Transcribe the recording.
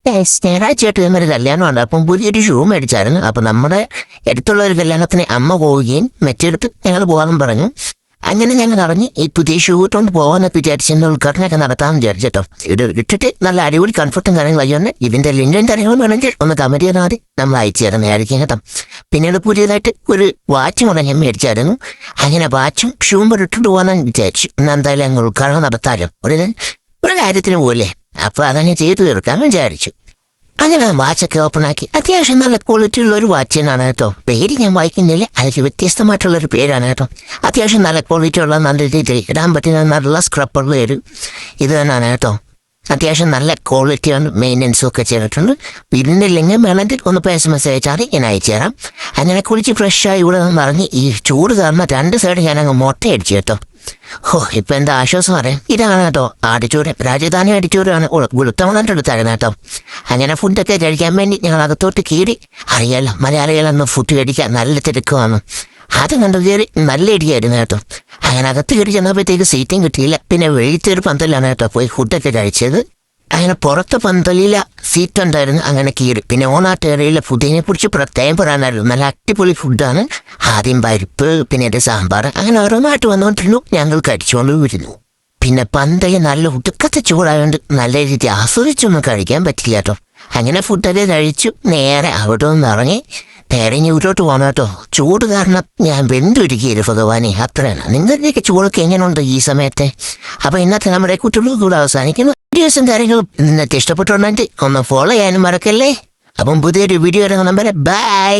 ഞായറാഴ്ചയായിട്ട് ഒരു കല്യാണമുണ്ട്. അപ്പം പുതിയൊരു ഷൂ മേടിച്ചായിരുന്നു. അപ്പം നമ്മുടെ അടുത്തുള്ള ഒരു കല്യാണത്തിന് അമ്മ പോവുകയും മറ്റെടുത്ത് ഞങ്ങൾ പോകാമെന്ന് പറഞ്ഞു. അങ്ങനെ ഞങ്ങൾ അറിഞ്ഞ് ഈ പുതിയ ഷൂ ഇട്ടുകൊണ്ട് പോകാമെന്നൊക്കെ വിചാരിച്ചെന്ന് ഉദ്ഘാടനമൊക്കെ നടത്താമെന്ന് വിചാരിച്ചോ. ഇത് ഇട്ടിട്ട് നല്ല അടിപൊളി കംഫർട്ടും കാര്യങ്ങളും കഴിയുന്നത്. ഇതിന്റെ ലിങ്കും കാര്യങ്ങളും വേണമെങ്കിൽ ഒന്ന് കമന്റ് ചെയ്യാൻ മതി, നമ്മൾ അയച്ചു തരുന്നതായിരിക്കും കേട്ടോ. പിന്നീട് പുതിയതായിട്ട് ഒരു വാച്ചും കൂടെ ഞാൻ മേടിച്ചായിരുന്നു. അങ്ങനെ വാച്ചും ഷൂവും ഇട്ടിട്ട് പോകാമെന്ന് വിചാരിച്ചു. ഇന്ന് എന്തായാലും ഞങ്ങൾ ഉദ്ഘാടനം നടത്താലോ, ഒരു കാര്യത്തിന് പോലെ. അപ്പൊ അതങ്ങനെ ചെയ്തു തീർക്കാമെന്ന് വിചാരിച്ചു. അങ്ങനെ വാച്ചൊക്കെ ഓപ്പൺ ആക്കി. അത്യാവശ്യം നല്ല ക്വാളിറ്റി ഉള്ള ഒരു വാച്ച് തന്നെയാണ് കേട്ടോ. പേര് ഞാൻ വായിക്കുന്നില്ല, അതിൽ വ്യത്യസ്തമായിട്ടുള്ളൊരു പേരാണ് കേട്ടോ. അത്യാവശ്യം നല്ല ക്വാളിറ്റി ഉള്ള നല്ല രീതിയിൽ ഇടാൻ പറ്റുന്ന നല്ല സ്ക്രപ്പുള്ള ഒരു ഇത് തന്നെയാണ് കേട്ടോ. അത്യാവശ്യം നല്ല ക്വാളിറ്റിയാണ്, മെയിൻ്റനൻസും ഒക്കെ ചെയ്തിട്ടുണ്ട്. ഇതിൻ്റെ ലിങ്ക് വേണമെങ്കിൽ ഒന്ന് മെസ്സേജ് അയച്ചാൽ ഞാൻ അയച്ചു തരാം. അങ്ങനെ കുളിച്ച് ഫ്രഷായി ഇവിടെ നിന്ന് ഇറങ്ങി ഈ ചൂട് കാരണം 2 സൈഡ് ഞാനങ്ങ് മുട്ടയടിച്ചു കേട്ടോ. ഇപ്പൊ എന്താ ആശ്വാസം പറയാം. ഇതാണ് കേട്ടോ ആടിച്ചൂര്, രാജധാനി അടിച്ചൂരാണ് ഗുളുത്തവണൻ്റെ അടുത്തായിരുന്നു കേട്ടോ. അങ്ങനെ ഫുഡൊക്കെ കഴിക്കാൻ വേണ്ടി ഞങ്ങൾ അകത്തോട്ട് കീറി. അറിയാലോ മലയാളികളൊന്നും ഫുഡ് കഴിക്കാൻ നല്ല തിരക്കുവാണ്. അത് കണ്ടു കയറി നല്ല ഇടിയായിരുന്നു കേട്ടോ. അങ്ങനെ അകത്ത് കയറി ചെന്നപ്പോഴത്തേക്ക് സീറ്റും കിട്ടിയില്ല. പിന്നെ വെളിത്തൊരു പന്തലാണ് കേട്ടോ പോയി ഫുഡൊക്കെ കഴിച്ചത്. അങ്ങനെ പുറത്ത് പന്തലില സീറ്റ് ഉണ്ടായിരുന്നു. അങ്ങനെ കീറി. പിന്നെ ഓണാട്ടേറിയിലെ ഫുഡിനെ കുറിച്ച് പ്രത്യേകം പറയാനായിരുന്നു. നല്ല അടിപൊളി ഫുഡാണ്. ആദ്യം പരിപ്പ്, പിന്നെ സാമ്പാർ, അങ്ങനെ ഓരോന്നായിട്ട് വന്നുകൊണ്ടിരുന്നു. ഞങ്ങൾ കഴിച്ചുകൊണ്ട് വരുന്നു. പിന്നെ പന്തല് നല്ല ഉടുക്കത്തെ ചൂടായതുകൊണ്ട് നല്ല രീതി ആസ്വദിച്ചൊന്നും കഴിക്കാൻ പറ്റില്ല കേട്ടോ. അങ്ങനെ ഫുഡൊക്കെ കഴിച്ചു. നേരെ അവിടെ നിന്ന് ഇറങ്ങി നേരെ ഇങ്ങോട്ട് പോകണം കേട്ടോ. ചൂട് കാരണം ഞാൻ വെന്തൊരുക്കിയത് ഭഗവാനെ, അത്രയാണ്. നിങ്ങളുടെയൊക്കെ ചൂടൊക്കെ എങ്ങനെയുണ്ട് ഈ സമയത്തെ? അപ്പൊ ഇന്നത്തെ നമ്മുടെ കുട്ടികൾ കൂടെ അവസാനിക്കുന്നു. വീഡിയോസും കാര്യങ്ങളും ഇന്നത്തെ ഇഷ്ടപ്പെട്ടുണ്ടെങ്കിൽ ഒന്ന് ഫോളോ ചെയ്യാനും മറക്കല്ലേ. അപ്പം പുതിയൊരു വീഡിയോ ഇറങ്ങുന്ന നമ്പർ ബൈ.